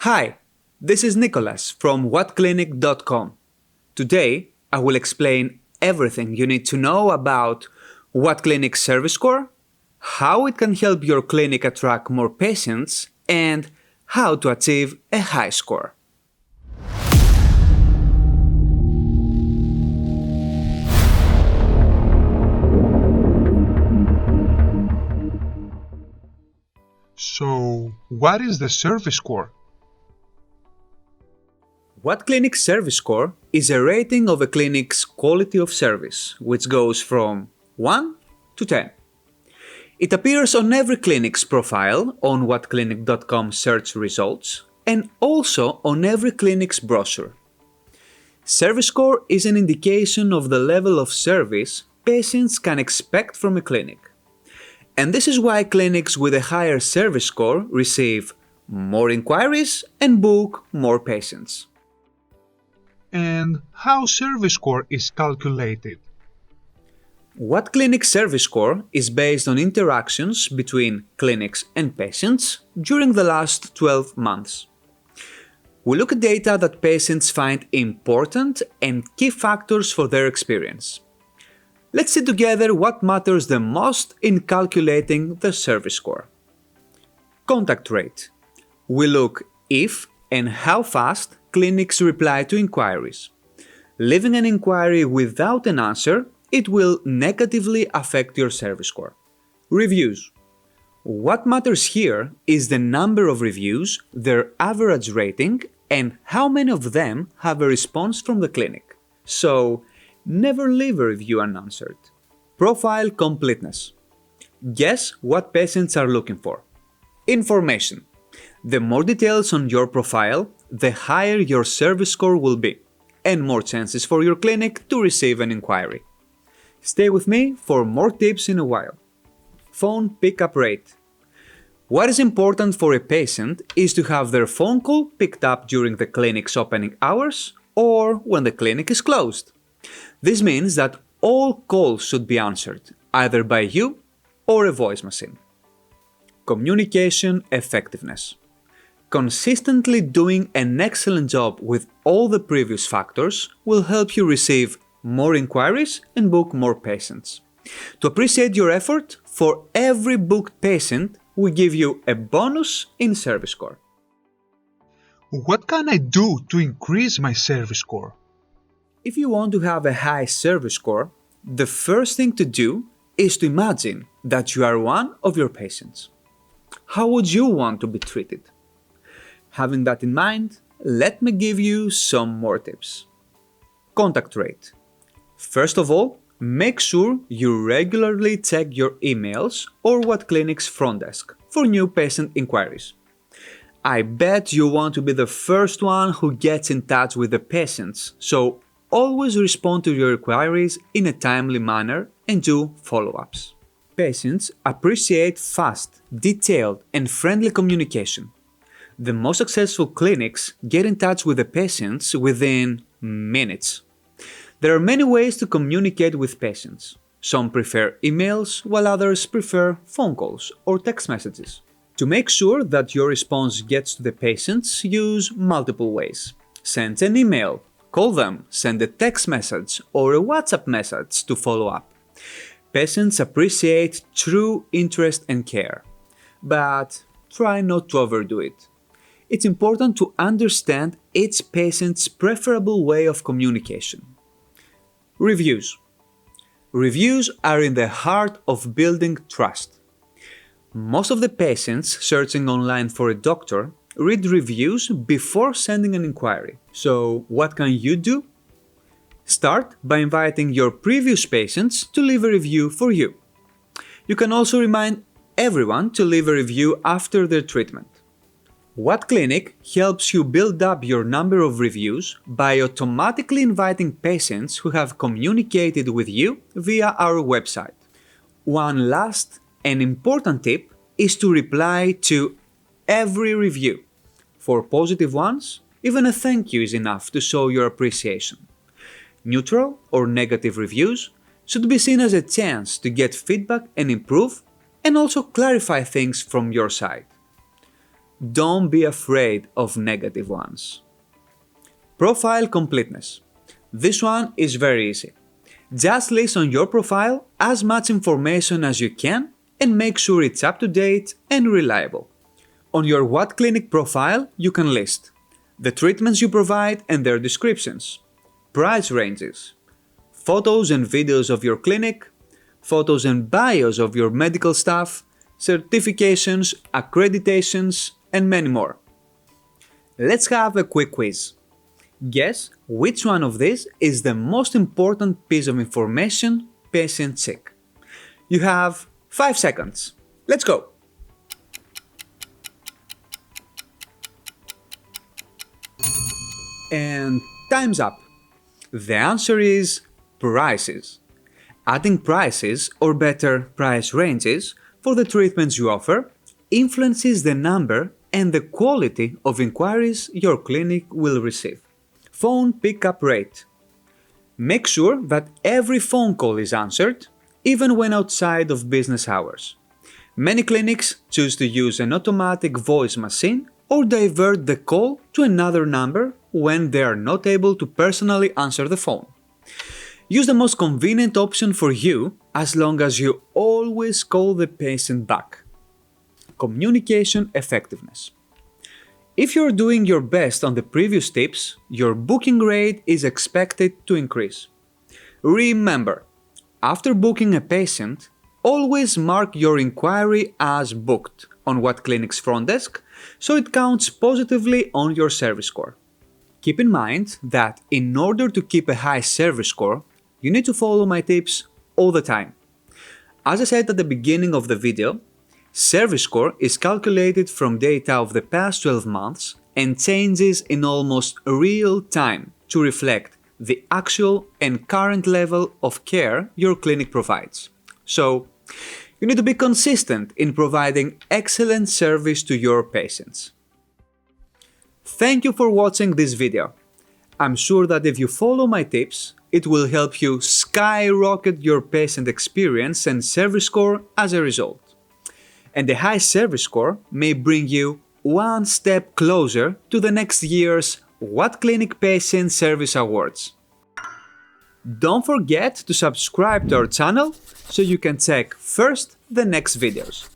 Hi, this is Nicholas from whatclinic.com. Today, I will explain everything you need to know about WhatClinic Service Score, how it can help your clinic attract more patients, and how to achieve a high score. So, what is the service score? WhatClinic Service Score is a rating of a clinic's quality of service, which goes from 1 to 10. It appears on every clinic's profile on whatclinic.com search results and also on every clinic's brochure. Service score is an indication of the level of service patients can expect from a clinic. And this is why clinics with a higher service score receive more inquiries and book more patients. And how service score is calculated? WhatClinic Service Score is based on interactions between clinics and patients during the last 12 months. We look at data that patients find important and key factors for their experience. Let's see together what matters the most in calculating the service score. Contact rate. We look if and how fast clinics reply to inquiries. Leaving an inquiry without an answer, it will negatively affect your service score. Reviews. What matters here is the number of reviews, their average rating, and how many of them have a response from the clinic. So, never leave a review unanswered. Profile completeness. Guess what patients are looking for. Information. The more details on your profile, the higher your service score will be, and more chances for your clinic to receive an inquiry. Stay with me for more tips in a while. Phone pickup rate. What is important for a patient is to have their phone call picked up during the clinic's opening hours or when the clinic is closed. This means that all calls should be answered, either by you or a voice machine. Communication effectiveness. Consistently doing an excellent job with all the previous factors will help you receive more inquiries and book more patients. To appreciate your effort, for every booked patient, we give you a bonus in service score. What can I do to increase my service score? If you want to have a high service score, the first thing to do is to imagine that you are one of your patients. How would you want to be treated? Having that in mind, let me give you some more tips. Contact rate. First of all, make sure you regularly check your emails or WhatClinic's front desk for new patient inquiries. I bet you want to be the first one who gets in touch with the patients, so always respond to your inquiries in a timely manner and do follow-ups. Patients appreciate fast, detailed, and friendly communication. The most successful clinics get in touch with the patients within minutes. There are many ways to communicate with patients. Some prefer emails, while others prefer phone calls or text messages. To make sure that your response gets to the patients, use multiple ways. Send an email, call them, send a text message or a WhatsApp message to follow up. Patients appreciate true interest and care, but try not to overdo it. It's important to understand each patient's preferable way of communication. Reviews. Reviews are in the heart of building trust. Most of the patients searching online for a doctor read reviews before sending an inquiry. So, what can you do? Start by inviting your previous patients to leave a review for you. You can also remind everyone to leave a review after their treatment. WhatClinic helps you build up your number of reviews by automatically inviting patients who have communicated with you via our website. One last and important tip is to reply to every review. For positive ones, even a thank you is enough to show your appreciation. Neutral or negative reviews should be seen as a chance to get feedback and improve, and also clarify things from your side. don't be afraid of negative ones. Profile completeness. This one is very easy. Just list on your profile as much information as you can and make sure it's up to date and reliable. On your What Clinic profile, you can list the treatments you provide and their descriptions, price ranges, photos and videos of your clinic, photos and bios of your medical staff, certifications, accreditations, and many more. Let's have a quick quiz. Guess which one of these is the most important piece of information patients seek. You have 5 seconds. Let's go! And time's up. The answer is prices. Adding prices, or better, price ranges, for the treatments you offer influences the number and the quality of inquiries your clinic will receive. Phone pickup rate. Make sure that every phone call is answered, even when outside of business hours. Many clinics choose to use an automatic voice machine or divert the call to another number when they are not able to personally answer the phone. Use the most convenient option for you as long as you always call the patient back. Communication effectiveness. If you're doing your best on the previous tips, your booking rate is expected to increase. Remember, after booking a patient, always mark your inquiry as booked on What Clinic's front desk so it counts positively on your service score. Keep in mind that in order to keep a high service score, you need to follow my tips all the time. As I said at the beginning of the video, service score is calculated from data of the past 12 months and changes in almost real time to reflect the actual and current level of care your clinic provides. So, you need to be consistent in providing excellent service to your patients. Thank you for watching this video. I'm sure that if you follow my tips, it will help you skyrocket your patient experience and service score as a result. And a high service score may bring you one step closer to the next year's What Clinic Patient Service Awards. Don't forget to subscribe to our channel so you can check first the next videos.